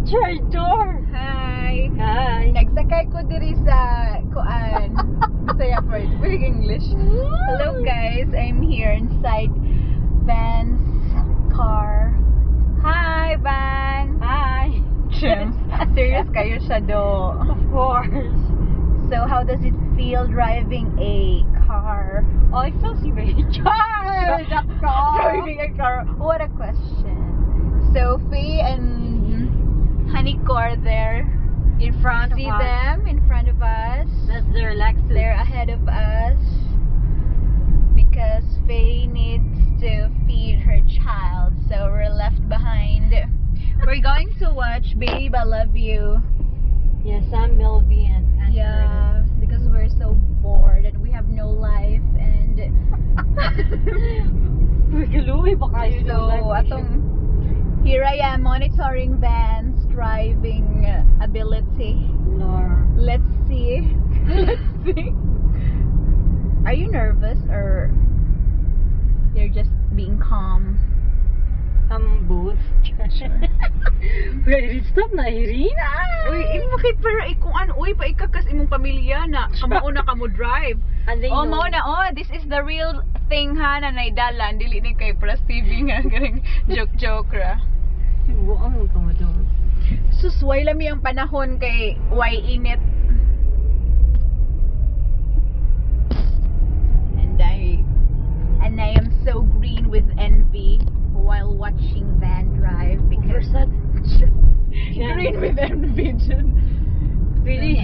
Traitor! Hi! Hi! Nagsakay ko diri sa kuan. Bisaya for it. Speak English. Hello guys, I'm here inside Van's car. Hi Van! Hi! Serious kayo siya do. Of course! So how does it feel driving a car? Oh, it feels very charged! Driving a car. What a question. So Faye and Haniko are there. In front See of us. them in front of us. That's their Lexus. They're ahead of us because Faye needs to feed her child, so we're left behind. We're going to watch Babe I Love You. Yes, I'm Milby and Yeah, because we're so bored and we have no life and Kaluwi ba kayo so here I am monitoring Van's driving ability. Lord. Let's see. Let's see. Are you nervous or you're just being calm? I'm both. Wait, stop na, Irina! Uy, imo kay pero ikuan uy pa ikakas imong pamilya na kamao na kamo drive. And they Oh, know. mao na this is the real thing ha na naidalan dili ni kay Plus TV nga garing joke ra. Buang ka mo doon. Susway lami ang panahon kay way init. And I am so green with envy while watching Van drive because Versat. green with envy dyan. Really?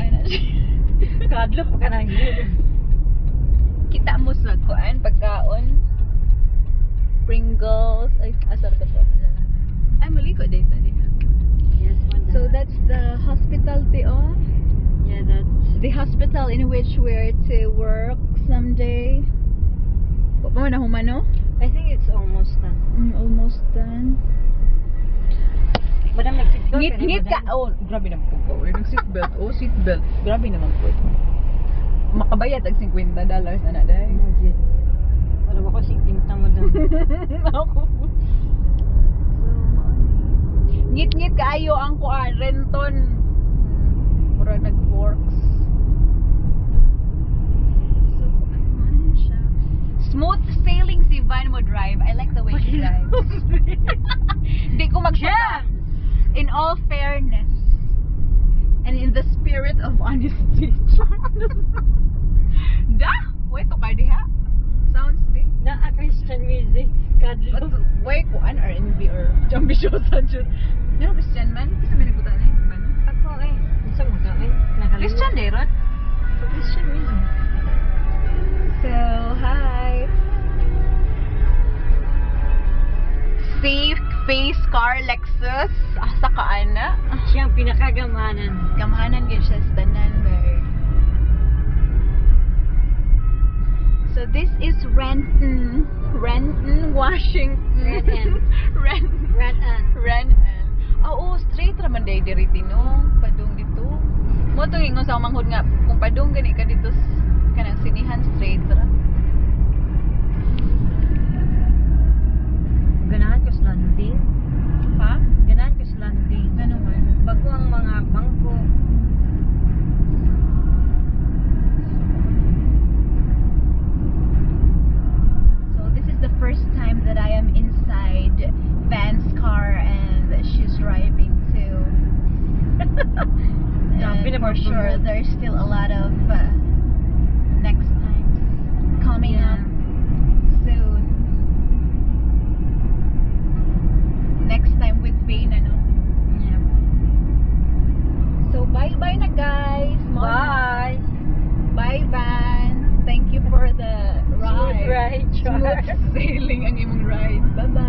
Kadlok ka na yun. Kita mo sa kuan pagkaon. Pringles. Ay, asar ka to. Ay, mali ko dito diha. Yes, one So that's the hospital oh. Yeah, that's... The hospital in which we're to work someday. Wa pa man na humano? I think it's almost done. Almost done. Madam, nag-seatbelt Ngit ka. Oh, grabe naman po. Nag-seatbelt. Oh, seatbelt. Grabe naman po. Makabayad tag $50 na na dahil. Imagine. Wala ba ko pinta mo doon? Ako. Ngit-ngit kaayo ang kuan renton. Mura nag-forks. So, ano siya? Smooth sailing si Van mo drive. I like the way she drives. Hindi ko Jam! in all fairness and in the spirit of honesty. Da! Wait to ka diha. Sounds big. Na Christian music. Kadlok. Wait ko an R&B or ambisyosa dyan. Ano Christian man? Kasi may nagbutan na yung ano? Ako eh. Isa mo ka eh. Nakalimutan. Christian day ron? Christian music. So, hi. Safe face car Lexus. Asa ka ana? Siya ang pinakagamanan. Kamahanan gid siya sa tanan bar. So this is Renton, Washington. Renton. Oo, straight ra man day diri no. Padung dito. Mo to ingon sa manghud nga kung padung gani ka dito kanang sinihan straight ra. Ganahan ko sa landing. Ha? Ganahan ko sa landing. Ano man? Bago ang mga bangko. So this is the first time that I am inside Van's car and she's driving too. Grabe And naman for sure po. there's still a lot of next times coming Yeah. up soon. Next time with Vane, ano? Yeah. So bye-bye na guys. Bye! Bye Van. Thank you for the ride. Smooth ride, Char. Smooth sailing ang imong ride. Bye-bye.